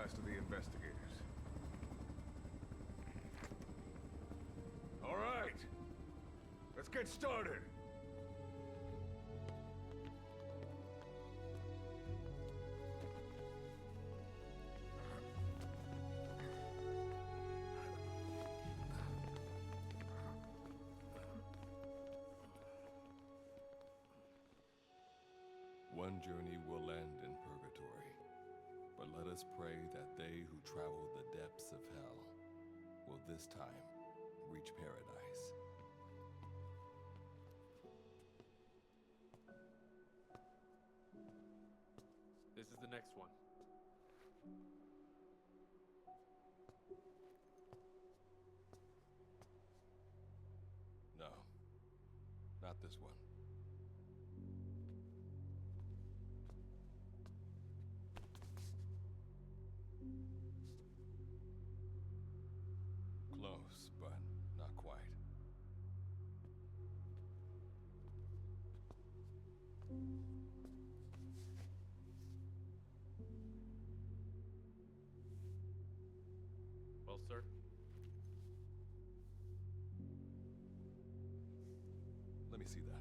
last of the investigators. All right. Let's get started. One journey will end in purgatory, but let us pray that they who travel the depths of hell will this time reach paradise. This is the next one. No, not this one. Close, but not quite. Well, sir? Let me see that.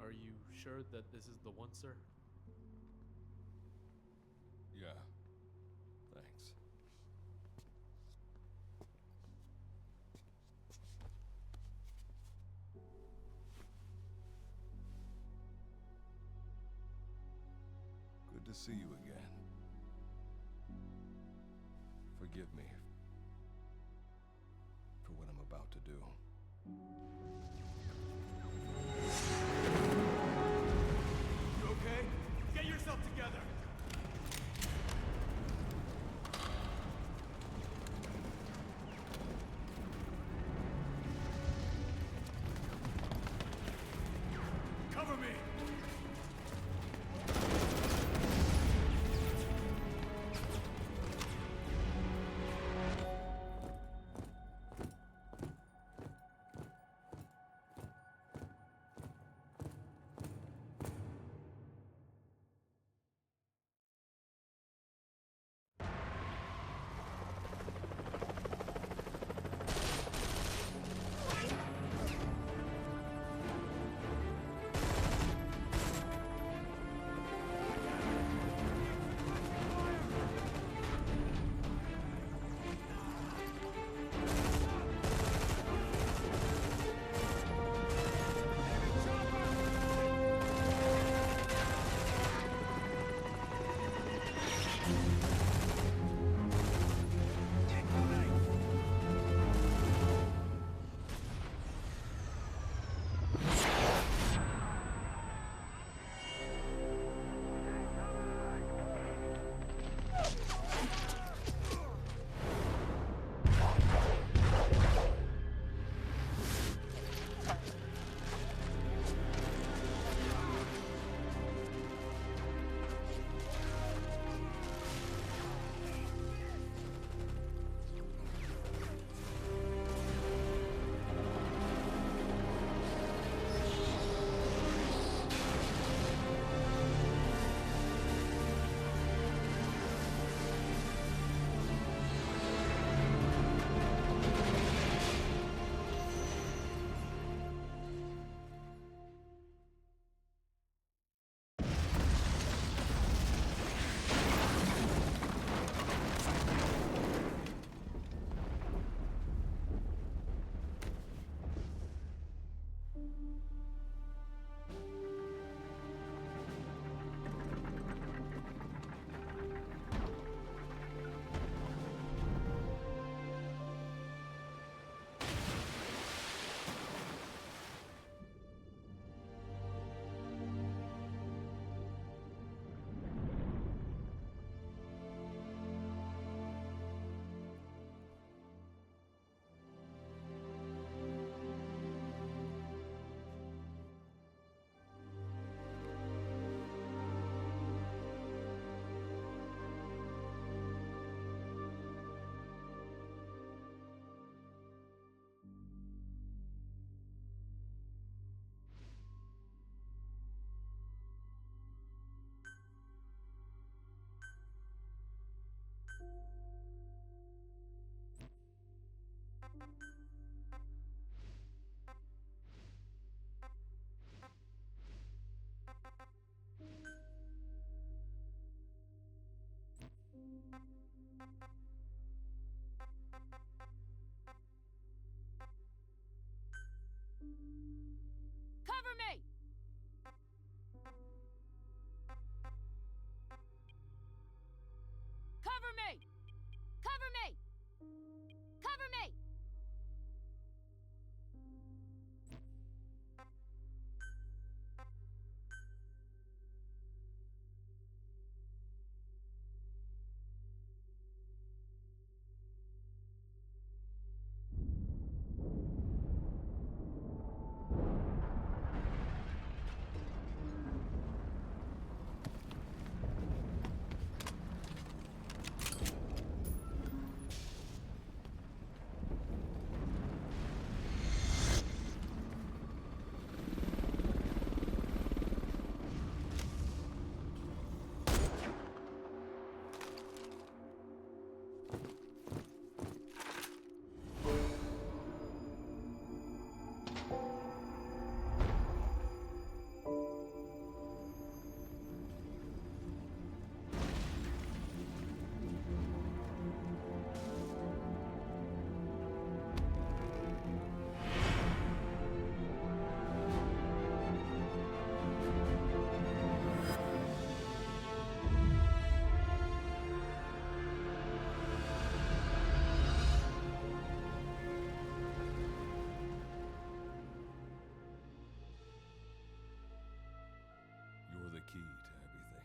Are you sure that this is the one, sir? Yeah. Thanks. Good to see you again. Forgive me for what I'm about to do. You okay? Get yourself together! Cover me! Cover me! Cover me! Cover me! Cover me! You're the key to everything.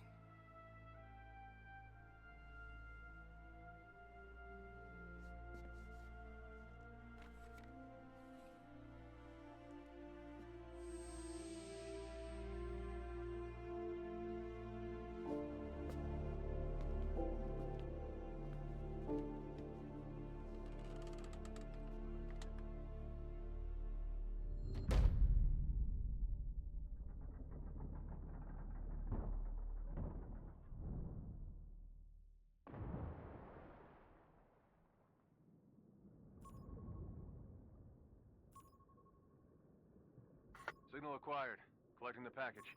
Signal acquired. Collecting the package.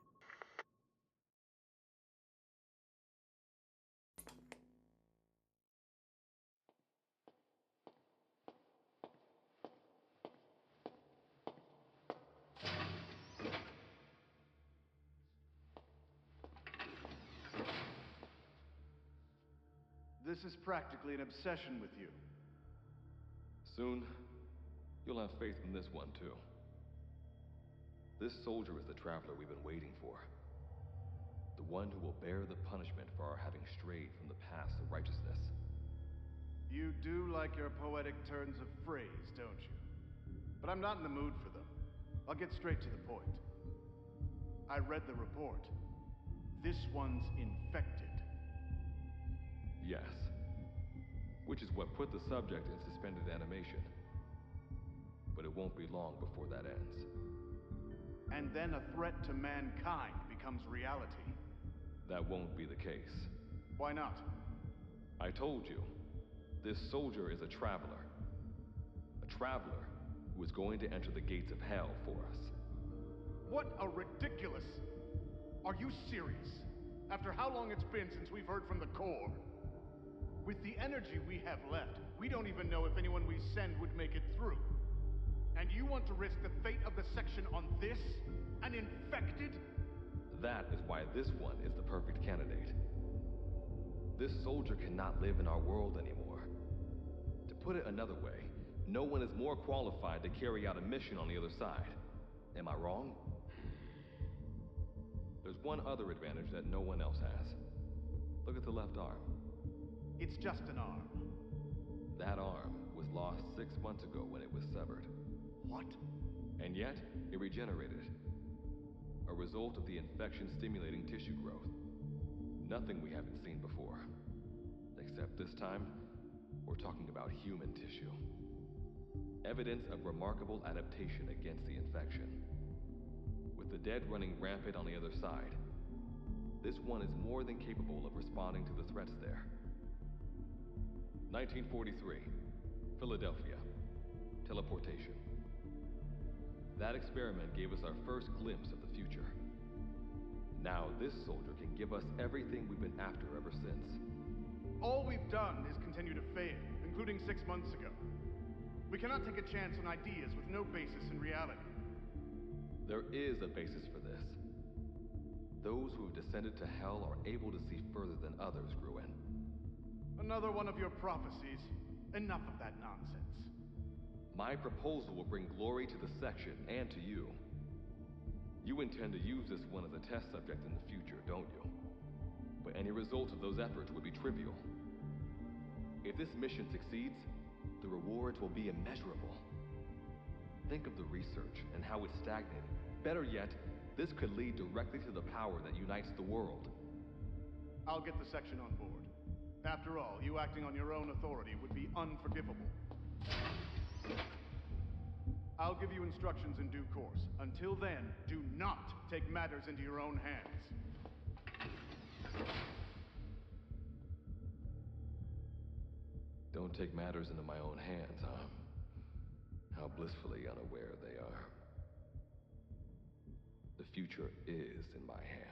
This is practically an obsession with you. Soon, you'll have faith in this one, too. This soldier is the traveler we've been waiting for. The one who will bear the punishment for our having strayed from the paths of righteousness. You do like your poetic turns of phrase, don't you? But I'm not in the mood for them. I'll get straight to the point. I read the report. This one's infected. Yes. Which is what put the subject in suspended animation. But it won't be long before that ends. And then a threat to mankind becomes reality. That won't be the case. Why not? I told you, this soldier is a traveler. A traveler who is going to enter the gates of hell for us. What a ridiculous... Are you serious? After how long it's been since we've heard from the Corps? With the energy we have left, we don't even know if anyone we send would make it through. And you want to risk the fate of the section on this? An infected? That is why this one is the perfect candidate. This soldier cannot live in our world anymore. To put it another way, no one is more qualified to carry out a mission on the other side. Am I wrong? There's one other advantage that no one else has. Look at the left arm. It's just an arm. That arm was lost 6 months ago when it was severed. What? And yet, it regenerated. A result of the infection stimulating tissue growth. Nothing we haven't seen before. Except this time, we're talking about human tissue. Evidence of remarkable adaptation against the infection. With the dead running rampant on the other side, this one is more than capable of responding to the threats there. 1943, Philadelphia. Teleportation. That experiment gave us our first glimpse of the future. Now this soldier can give us everything we've been after ever since. All we've done is continue to fail, including 6 months ago. We cannot take a chance on ideas with no basis in reality. There is a basis for this. Those who have descended to hell are able to see further than others, Gruen. Another one of your prophecies. Enough of that nonsense. My proposal will bring glory to the section and to you. You intend to use this one as a test subject in the future, don't you? But any result of those efforts would be trivial. If this mission succeeds, the rewards will be immeasurable. Think of the research and how it's stagnated. Better yet, this could lead directly to the power that unites the world. I'll get the section on board. After all, you acting on your own authority would be unforgivable. I'll give you instructions in due course. Until then, do not take matters into your own hands. Don't take matters into my own hands, huh? How blissfully unaware they are. The future is in my hands.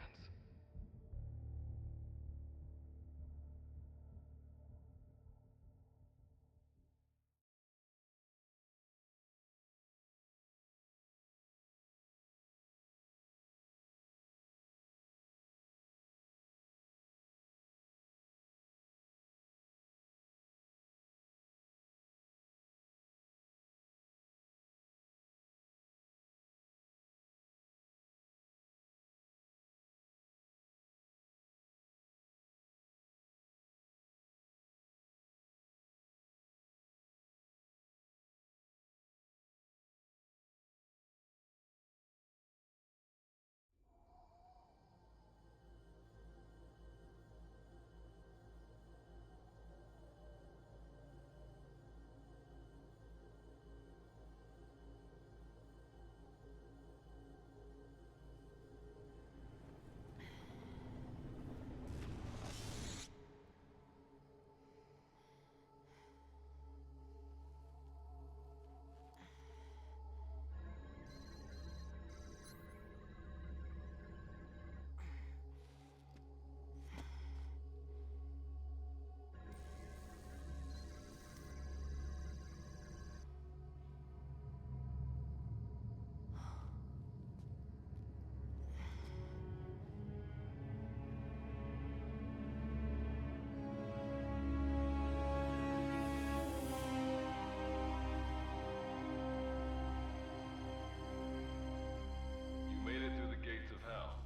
You made it through the gates of hell.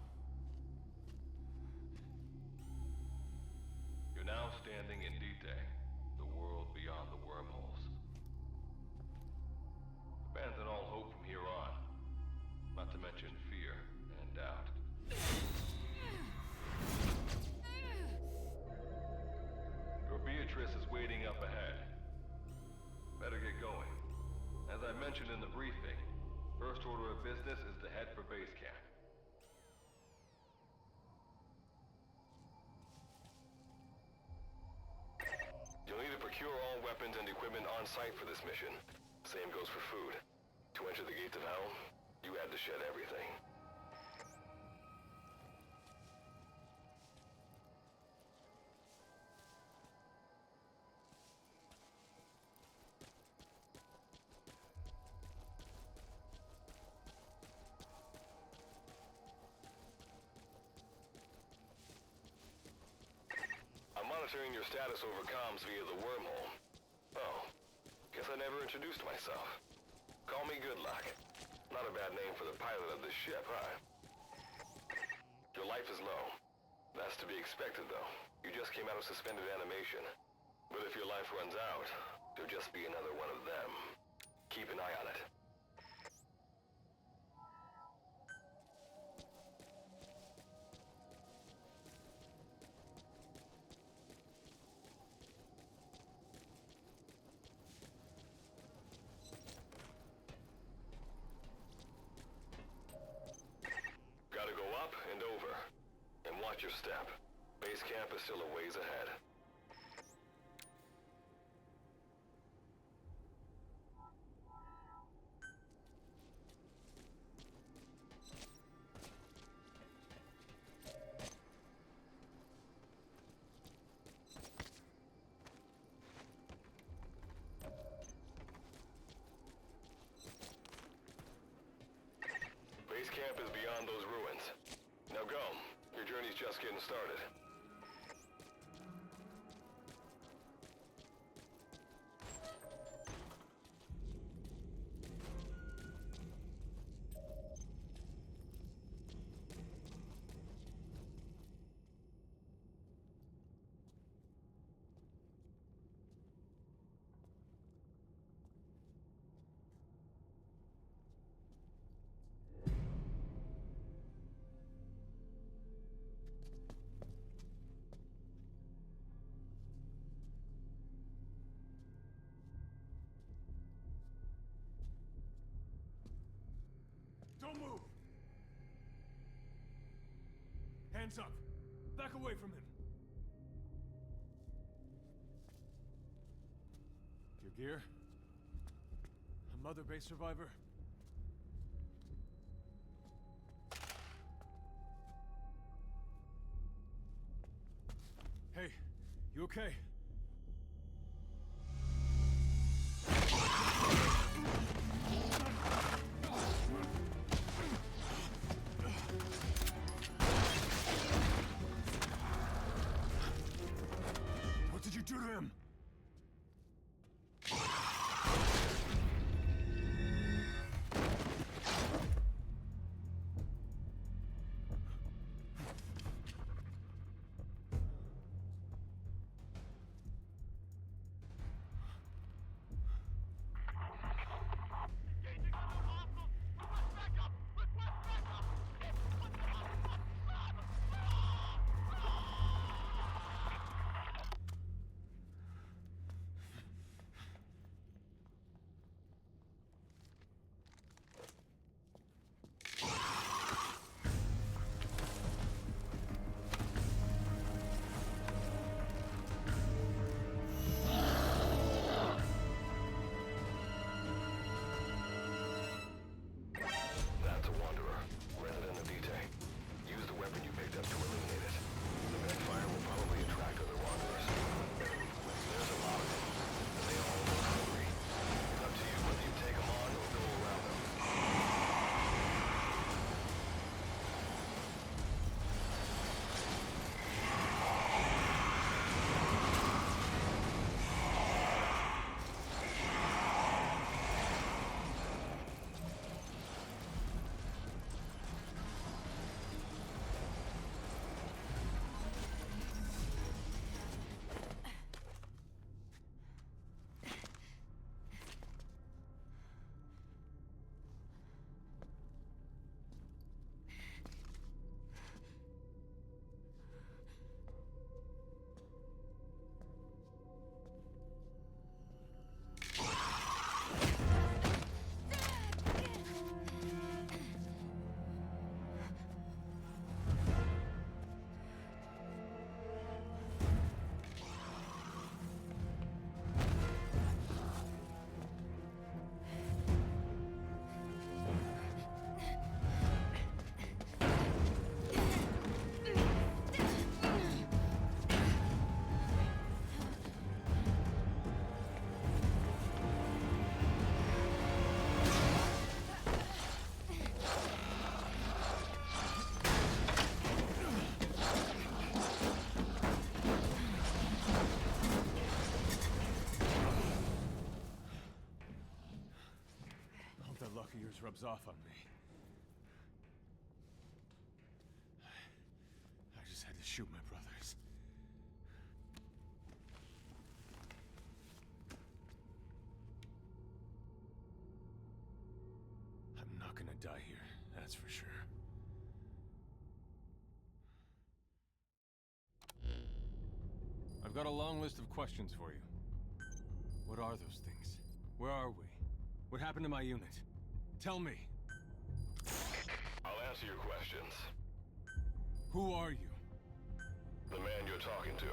You're now standing in Dite, the world beyond the wormholes. Abandon all hope from here on, not to mention fear and doubt. Your Beatrice is waiting up ahead. Better get going. As I mentioned in the briefing, first order of business is to head for base camp. You'll need to procure all weapons and equipment on site for this mission. Same goes for food. To enter the gates of hell, you had to shed everything. I'm monitoring your status over comms via the wormhole. Oh, guess I never introduced myself. Call me Good Luck. Not a bad name for the pilot of this ship, huh? Your life is low. That's to be expected, though. You just came out of suspended animation. But if your life runs out, you'll just be another one of them. Keep an eye on it. Gotta go up and over. And watch your step. Base camp is still a ways ahead. camp is beyond those ruins. Now go. Your journey's just getting started. Don't move! Hands up! Back away from him! Your gear? A Mother Base survivor? Hey, you okay? What did you do to him? That's a Wanderer, resident of Vitae. Use the weapon you picked up to eliminate it. The backfire will probably attract other Wanderers. There's a lot of them, and they all look hungry. It's up to you whether you take them on or go around them. I hope that luck of yours rubs off on me. I just had to shoot my brothers. I'm not gonna die here, that's for sure. I've got a long list of questions for you. What are those things? Where are we? What happened to my unit? Tell me. I'll answer your questions. Who are you? The man you're talking to.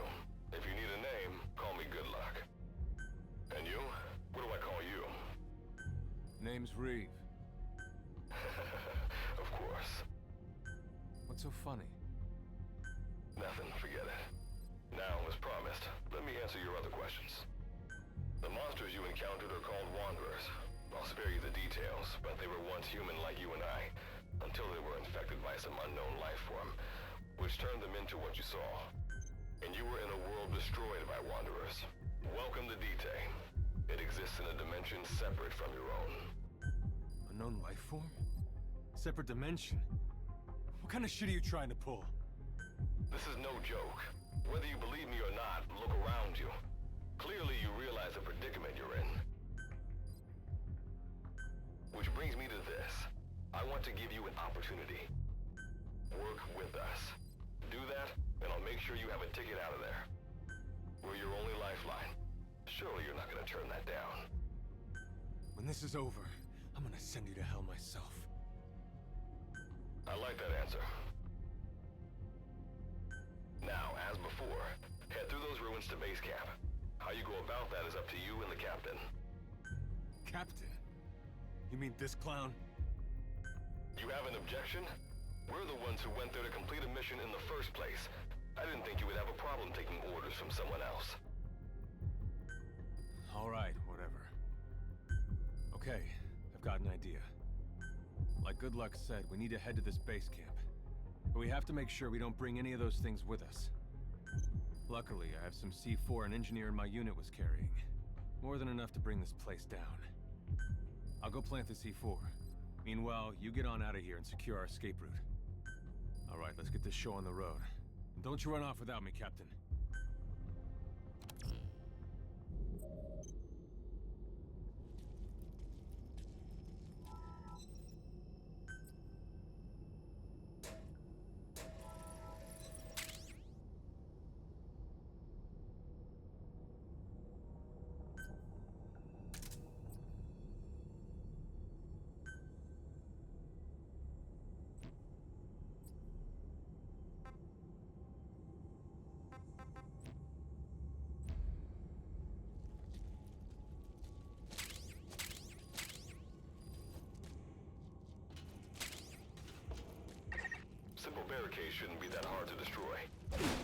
If you need a name, call me Good Luck. And you? What do I call you? Name's Reeve. Of course. What's so funny? Nothing, forget it. Now, as promised, let me answer your other questions. The monsters you encountered are called Wanderers. I'll spare you the details, but they were once human like you and I. until they were infected by some unknown life form, which turned them into what you saw. And you were in a world destroyed by Wanderers. Welcome to Dite. It exists in a dimension separate from your own. Unknown life form? Separate dimension? What kind of shit are you trying to pull? This is no joke. Whether you believe me or not, look around you. Clearly you realize the predicament you're in. Which brings me to this. I want to give you an opportunity. Work with us. Do that, and I'll make sure you have a ticket out of there. We're your only lifeline. Surely you're not gonna turn that down. When this is over, I'm gonna send you to hell myself. I like that answer. Now, as before, head through those ruins to base camp. How you go about that is up to you and the captain. Captain? You mean this clown? You have an objection? We're the ones who went there to complete a mission in the first place. I didn't think you would have a problem taking orders from someone else. All right, whatever. Okay, I've got an idea. Like Good Luck said, we need to head to this base camp. But we have to make sure we don't bring any of those things with us. Luckily, I have some C4 an engineer in my unit was carrying. More than enough to bring this place down. I'll go plant the C4. Meanwhile, you get on out of here and secure our escape route. All right, let's get this show on the road. And don't you run off without me, Captain. Simple barricade shouldn't be that hard to destroy.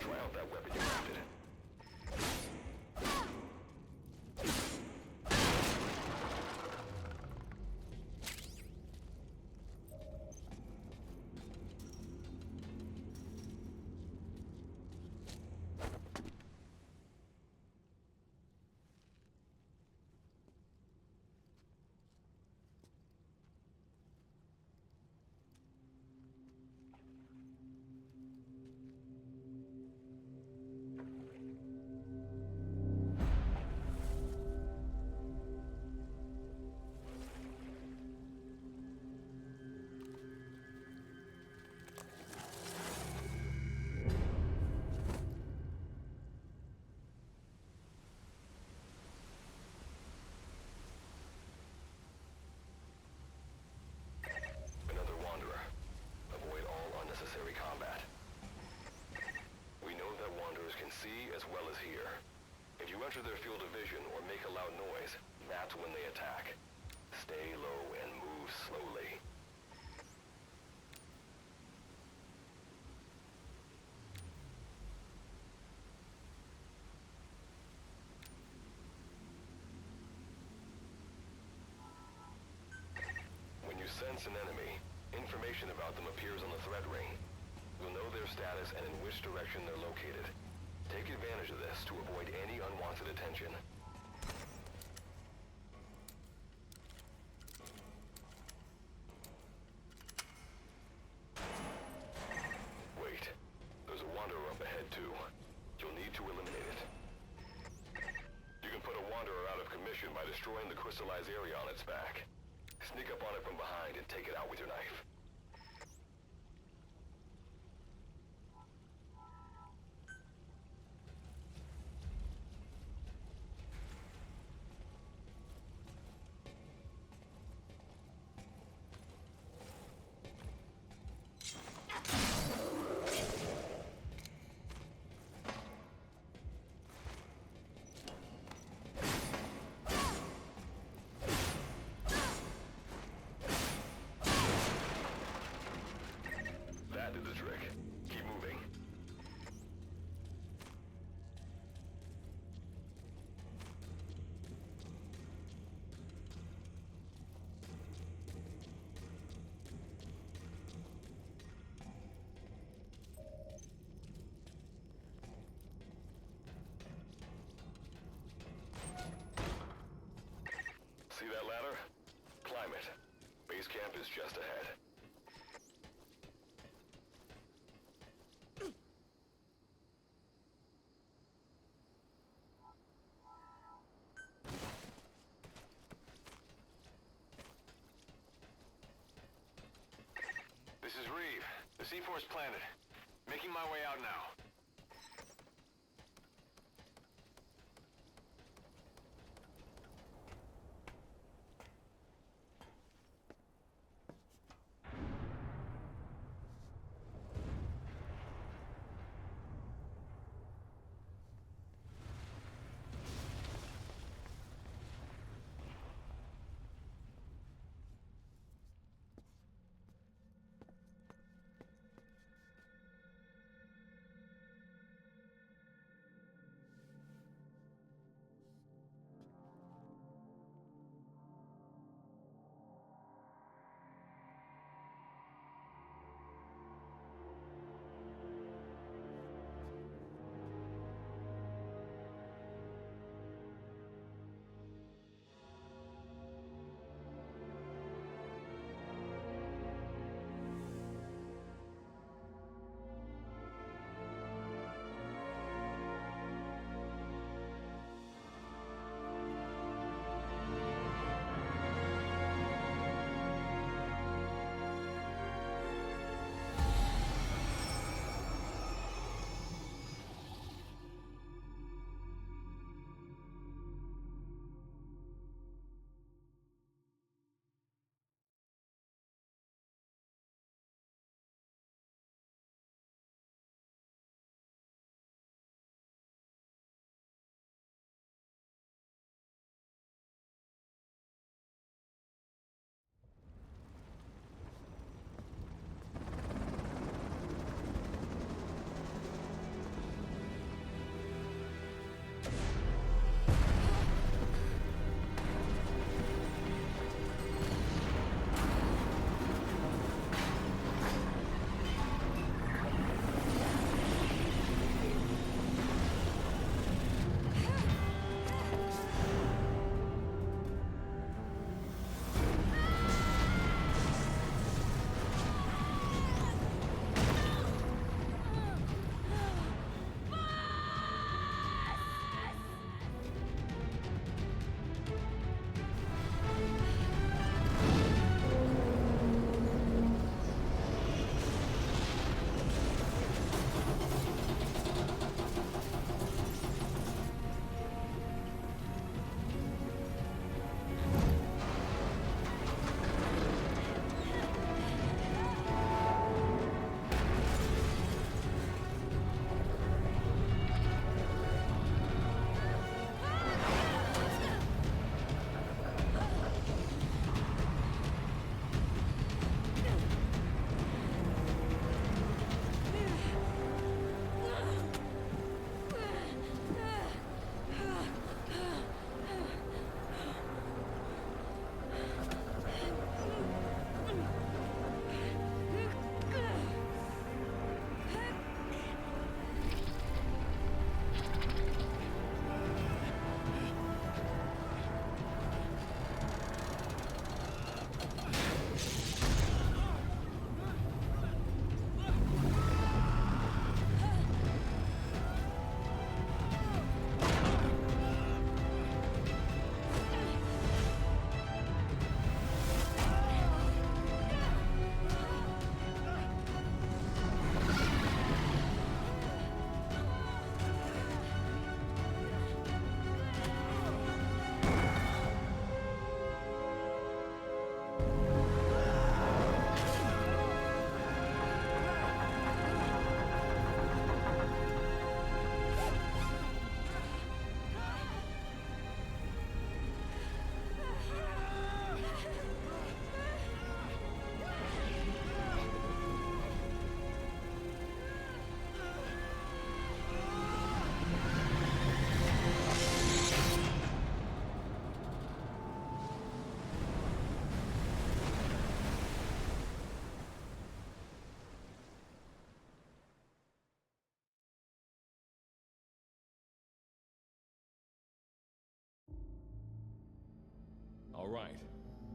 Try out that weapon you crafted. Combat. We know that Wanderers can see as well as hear. If you enter their field of vision or make a loud noise, that's when they attack. Stay low and move slowly. When you sense an enemy, information about them appears on the threat ring. You'll know their status and in which direction they're located. Take advantage of this to avoid any unwanted attention. Wait. There's a Wanderer up ahead too. You'll need to eliminate it. You can put a Wanderer out of commission by destroying the crystallized area on its back. Sneak up on it from behind and take it out with your knife. camp is just ahead. This is Reeve. The C4's planted. Making my way out now. All right.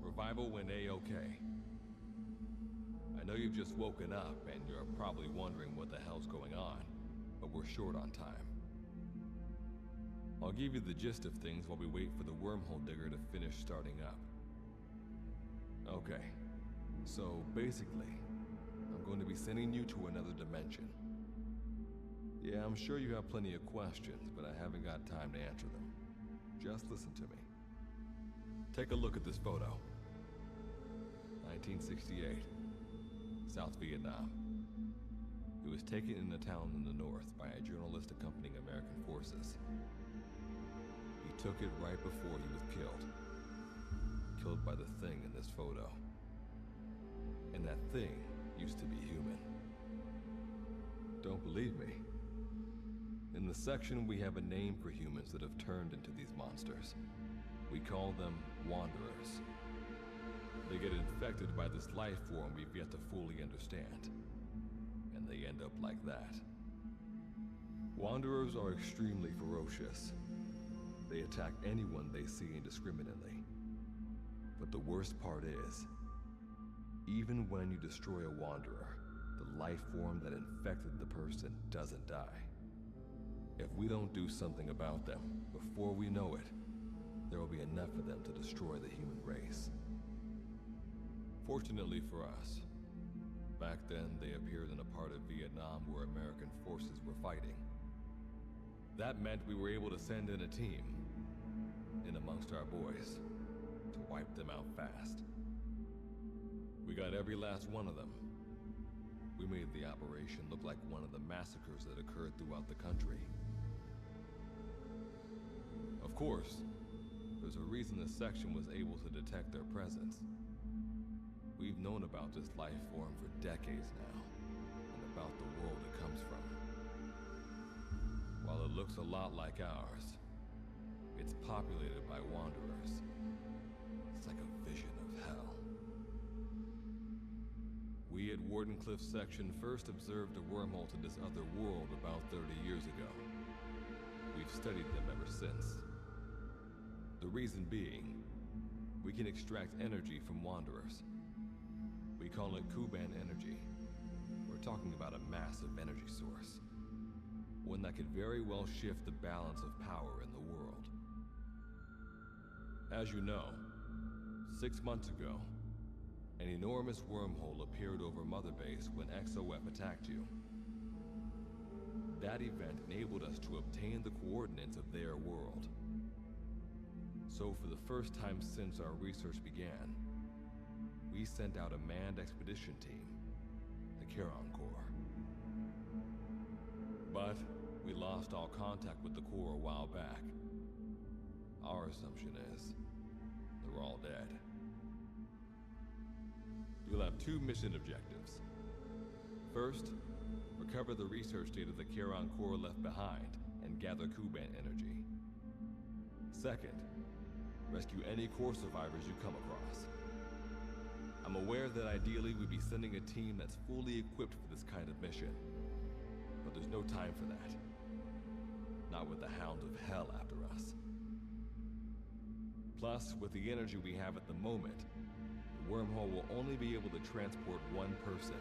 Revival went A-OK. I know you've just woken up and you're probably wondering what the hell's going on, but we're short on time. I'll give you the gist of things while we wait for the wormhole digger to finish starting up. Okay, so basically, I'm going to be sending you to another dimension. Yeah, I'm sure you have plenty of questions, but I haven't got time to answer them. Just listen to me. Take a look at this photo. 1968, South Vietnam. It was taken in a town in the north by a journalist accompanying American forces. He took it right before he was killed. Killed by the thing in this photo. And that thing used to be human. Don't believe me? In the section, we have a name for humans that have turned into these monsters. We call them Wanderers. They get infected by this life form we've yet to fully understand. And they end up like that. Wanderers are extremely ferocious. They attack anyone they see indiscriminately. But the worst part is, even when you destroy a Wanderer, the life form that infected the person doesn't die. If we don't do something about them, before we know it, there will be enough of them to destroy the human race. Fortunately for us, back then they appeared in a part of Vietnam where American forces were fighting. That meant we were able to send in a team, in amongst our boys, to wipe them out fast. We got every last one of them. We made the operation look like one of the massacres that occurred throughout the country. Of course, there's a reason this section was able to detect their presence. We've known about this life form for decades now, and about the world it comes from. While it looks a lot like ours, it's populated by Wanderers. It's like a vision of hell. We at Wardenclyffe section first observed a wormhole to this other world about 30 years ago. We've studied them ever since. The reason being, we can extract energy from Wanderers. We call it Kuban energy. We're talking about a massive energy source. One that could very well shift the balance of power in the world. As you know, 6 months ago, an enormous wormhole appeared over Mother Base when XOF attacked you. That event enabled us to obtain the coordinates of their world. So for the first time since our research began, we sent out a manned expedition team, the Charon Corps. But we lost all contact with the Corps a while back. Our assumption is they're all dead. You'll have 2 mission objectives. First, recover the research data the Charon Corps left behind and gather Kuban energy. Second, rescue any Corps survivors you come across. I'm aware that ideally we'd be sending a team that's fully equipped for this kind of mission, but there's no time for that. Not with the Hound of Hell after us. Plus, with the energy we have at the moment, the wormhole will only be able to transport one person.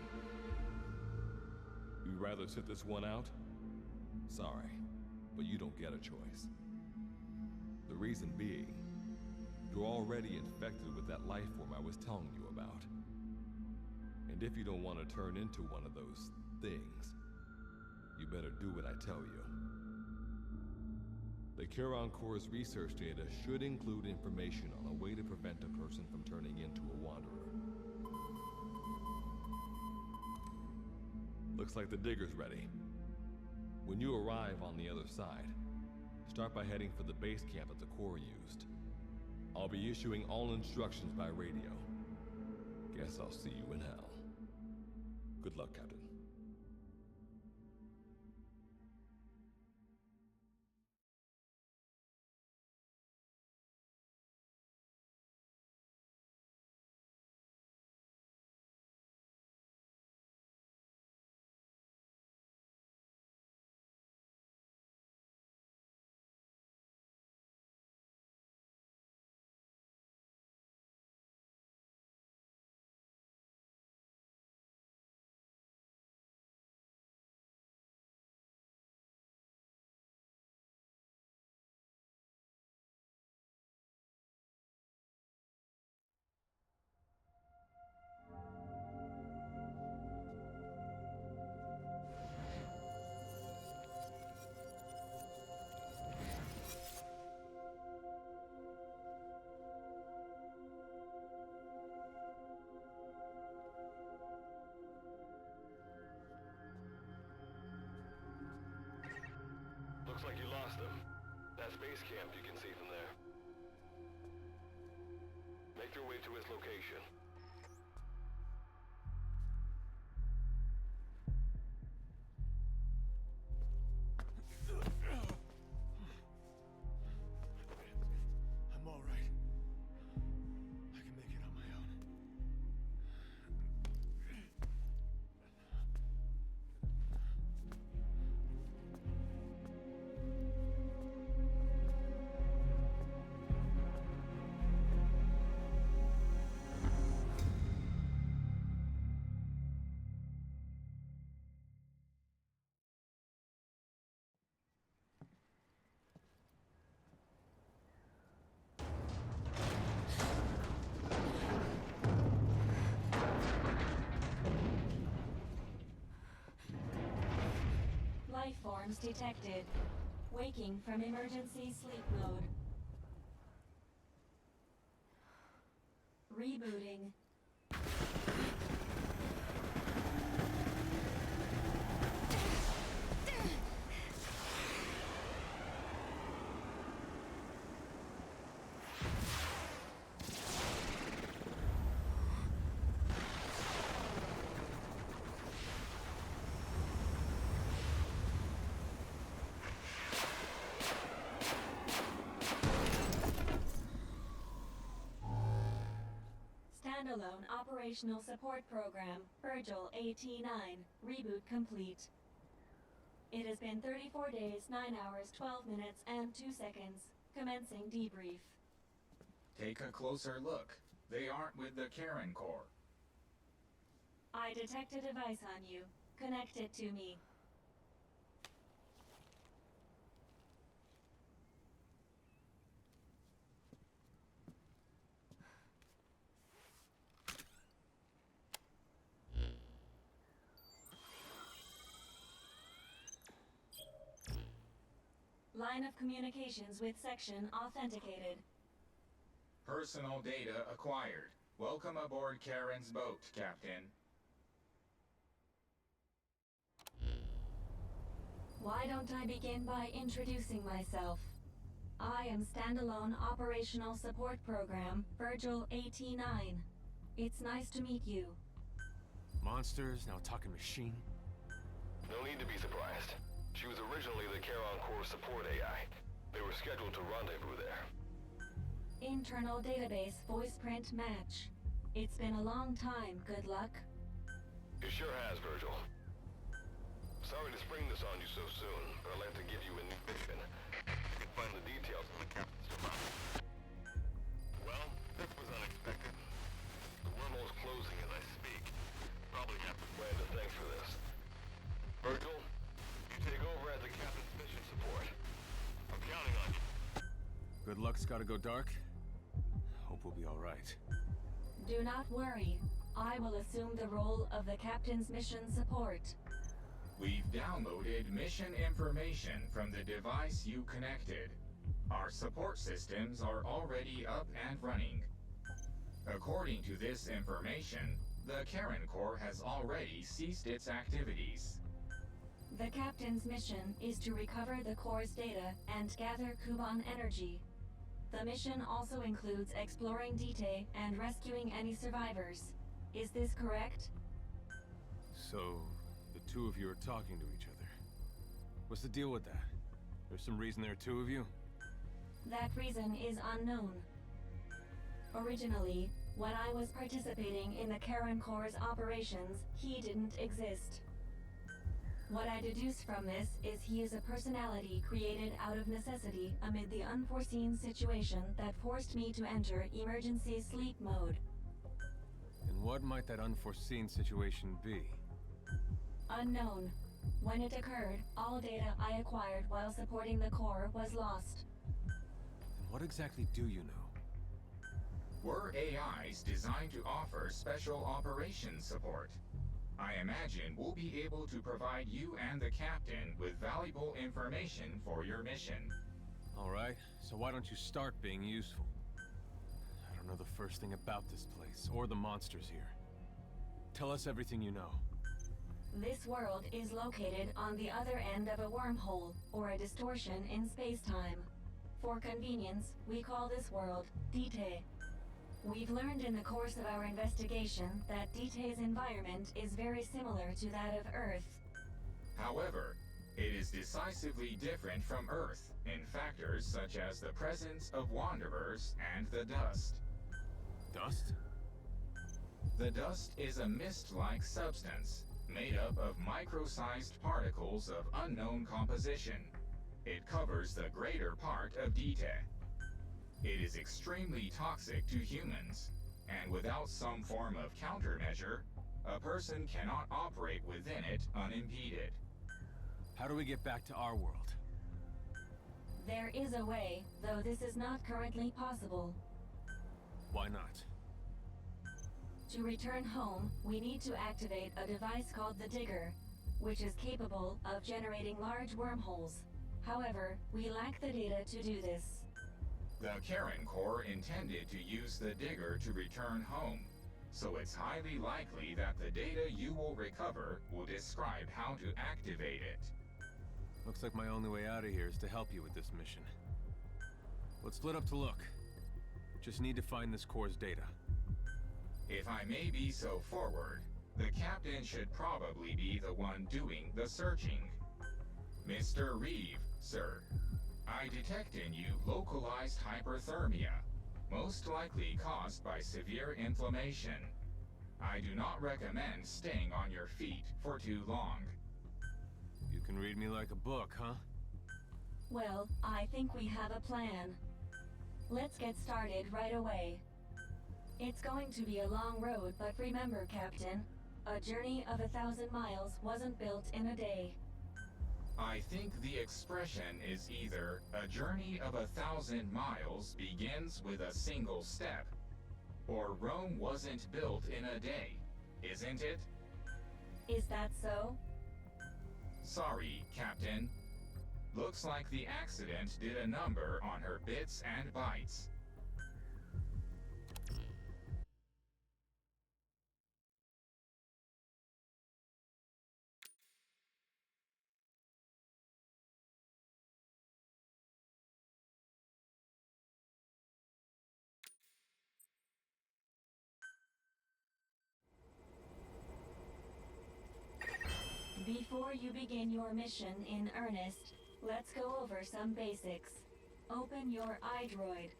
You'd rather sit this one out? Sorry, but you don't get a choice. The reason being, you're already infected with that life form I was telling you about. And if you don't want to turn into one of those things, you better do what I tell you. The Charon Corps' research data should include information on a way to prevent a person from turning into a Wanderer. Looks like the digger's ready. When you arrive on the other side, start by heading for the base camp that the Corps used. I'll be issuing all instructions by radio. Guess I'll see you in hell. Good luck, Captain. past them. That's base camp you can see from there. Make your way to his location. I'm all right. I can make it on my own. Life forms detected. Waking from emergency sleep mode. Rebooting. Standalone Operational Support Program, Virgil AT-9, reboot complete. It has been 34 days, 9 hours, 12 minutes, and 2 seconds. Commencing debrief. Take a closer look. They aren't with the Karen Corps. I detect a device on you. Connect it to me. Line of communications with section authenticated. Personal data acquired. Welcome aboard Karen's boat, Captain. Why don't I begin by introducing myself? I am Standalone Operational Support Program, Virgil AT-9. It's nice to meet you. Monsters, now a talking machine. No need to be surprised. She was originally the Charon Corps support AI. They were scheduled to rendezvous there. Internal database voice print match. It's been a long time, good luck. It sure has, Virgil. Sorry to spring this on you so soon, but I'd like to give you a new mission. You can find the details in the captain's device. Well, this was unexpected. The wormhole's closing as I speak. Probably have to plan to thanks for this. Virgil, you take over as the captain's mission support. I'm counting on you. Good luck's gotta go dark. Hope we'll be all right. Do not worry. I will assume the role of the captain's mission support. We've downloaded mission information from the device you connected. Our support systems are already up and running. According to this information, the Karen Corps has already ceased its activities. The captain's mission is to recover the Corps' data and gather Kuban energy. The mission also includes exploring Dite and rescuing any survivors. Is this correct? So, the two of you are talking to each other. What's the deal with that? There's some reason there are two of you? That reason is unknown. Originally, when I was participating in the Karen Corps' operations, he didn't exist. What I deduce from this is he is a personality created out of necessity amid the unforeseen situation that forced me to enter emergency sleep mode. And what might that unforeseen situation be? Unknown. When it occurred, all data I acquired while supporting the Corps was lost. And what exactly do you know? We're AIs designed to offer special operations support. I imagine we'll be able to provide you and the captain with valuable information for your mission. Alright, so why don't you start being useful? I don't know the first thing about this place, or the monsters here. Tell us everything you know. This world is located on the other end of a wormhole, or a distortion in space-time. For convenience, we call this world Dite. We've learned in the course of our investigation that Dite's environment is very similar to that of Earth. However, it is decisively different from Earth in factors such as the presence of Wanderers and the dust. Dust? The dust is a mist-like substance made up of micro-sized particles of unknown composition. It covers the greater part of Dite. It is extremely toxic to humans, and without some form of countermeasure, a person cannot operate within it unimpeded. How do we get back to our world? There is a way, though this is not currently possible. Why not? To return home, we need to activate a device called the Digger, which is capable of generating large wormholes. However, we lack the data to do this. The Karen Corps intended to use the Digger to return home, so it's highly likely that the data you will recover will describe how to activate it. Looks like my only way out of here is to help you with this mission. Let's split up to look. Just need to find this Corps' data. If I may be so forward, the captain should probably be the one doing the searching. Mr. Reeve, sir, I detect in you localized hyperthermia, most likely caused by severe inflammation. I do not recommend staying on your feet for too long. You can read me like a book, huh? Well, I think we have a plan. Let's get started right away. It's going to be a long road, but remember, Captain, a journey of 1,000 miles wasn't built in a day. I think the expression is either a journey of 1,000 miles begins with a single step, or Rome wasn't built in a day, isn't it? Is that so? Sorry, Captain. Looks like the accident did a number on her bits and bytes. Before you begin your mission in earnest, let's go over some basics. Open your iDroid.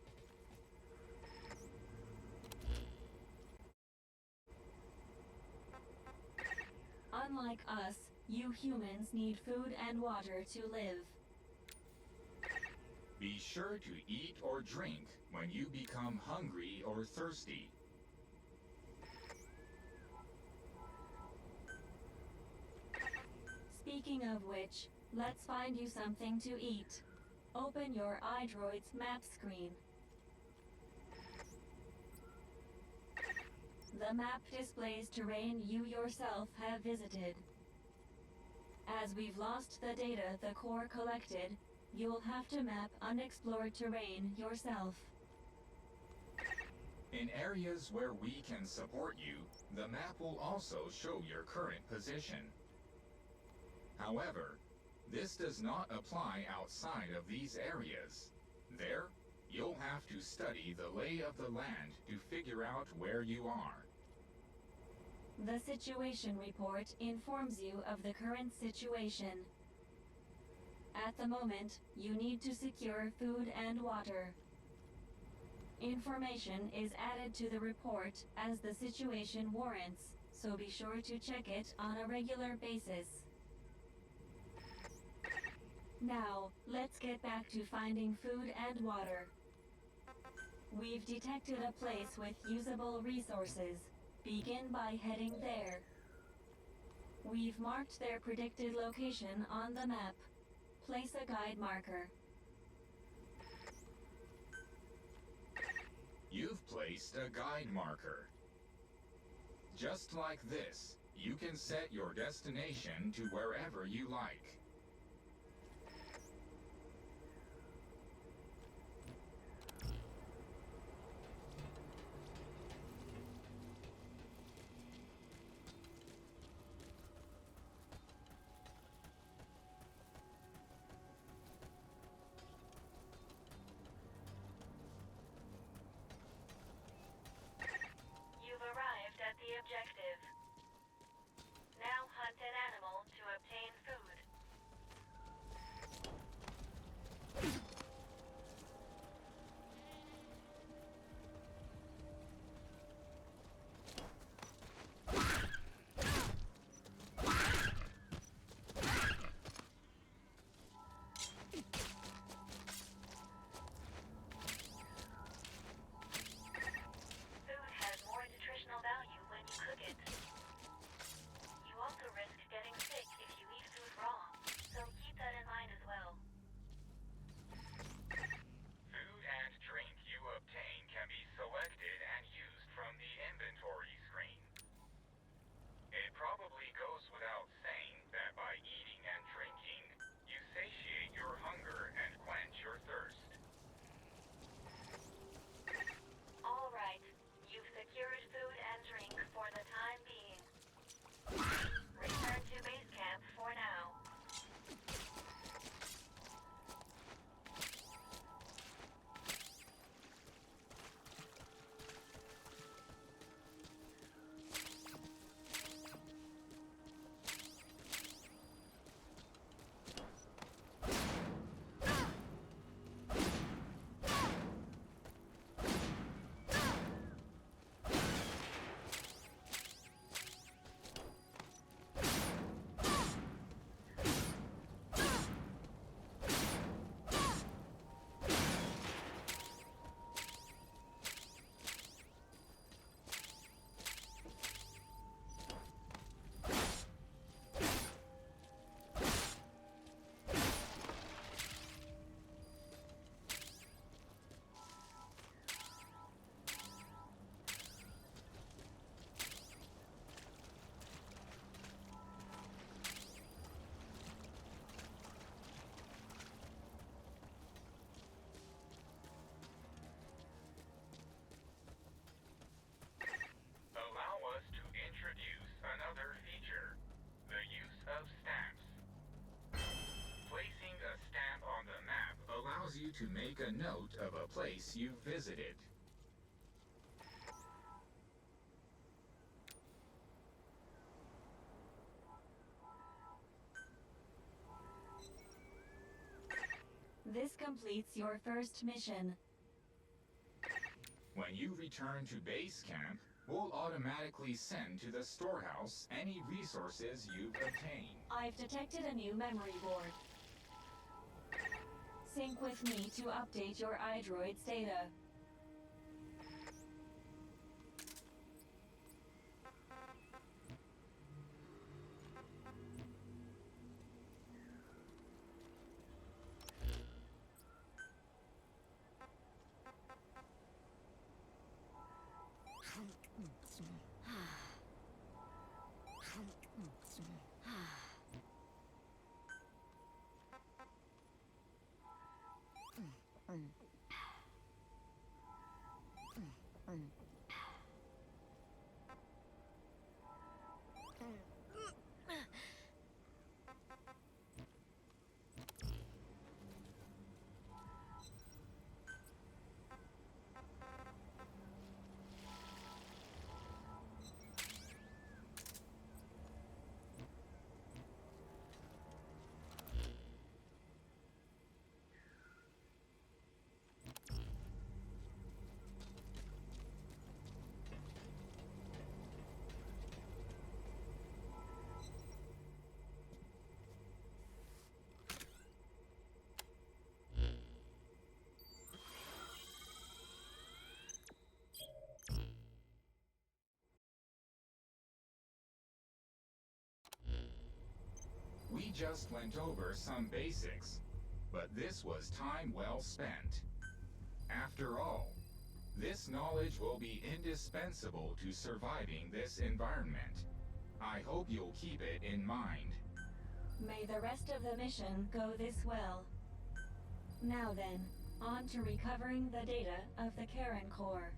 Unlike us, you humans need food and water to live. Be sure to eat or drink when you become hungry or thirsty. Speaking of which, let's find you something to eat. Open your iDroid's map screen. The map displays terrain you yourself have visited. As we've lost the data the Corps collected, you'll have to map unexplored terrain yourself. In areas where we can support you, the map will also show your current position. However, this does not apply outside of these areas. There, you'll have to study the lay of the land to figure out where you are. The situation report informs you of the current situation. At the moment, you need to secure food and water. Information is added to the report as the situation warrants, so be sure to check it on a regular basis. Now, let's get back to finding food and water. We've detected a place with usable resources. Begin by heading there. We've marked their predicted location on the map. Place a guide marker. You've placed a guide marker. Just like this, you can set your destination to wherever you like. to make a note of a place you visited. This completes your first mission. When you return to base camp, we'll automatically send to the storehouse any resources you've obtained. I've detected a new memory board. Sync with me to update your iDroid's data. We just went over some basics, but this was time well spent. After all, this knowledge will be indispensable to surviving this environment. I hope you'll keep it in mind. May the rest of the mission go this well. Now then, on to recovering the data of the Karen Core.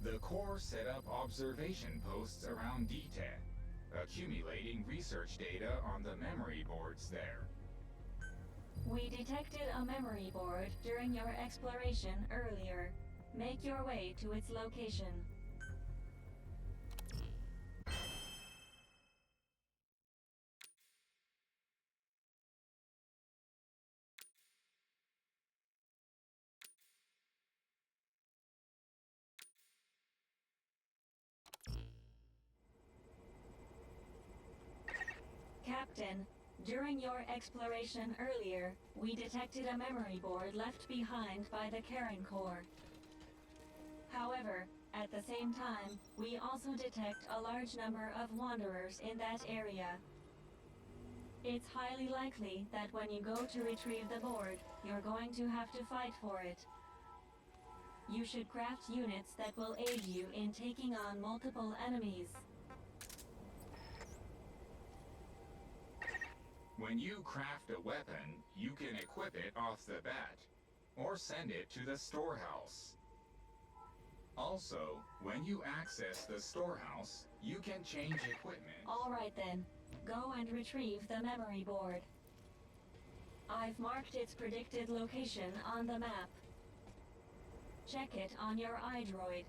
The Core set up observation posts around DTED, accumulating research data on the memory boards there. We detected a memory board during your exploration earlier. Make your way to its location. Captain, during your exploration earlier, we detected a memory board left behind by the Karen Core. However, at the same time, we also detect a large number of wanderers in that area. It's highly likely that when you go to retrieve the board, you're going to have to fight for it. You should craft units that will aid you in taking on multiple enemies. When you craft a weapon, you can equip it off the bat, or send it to the storehouse. Also, when you access the storehouse, you can change equipment. All right then, go and retrieve the memory board. I've marked its predicted location on the map. Check it on your iDroid.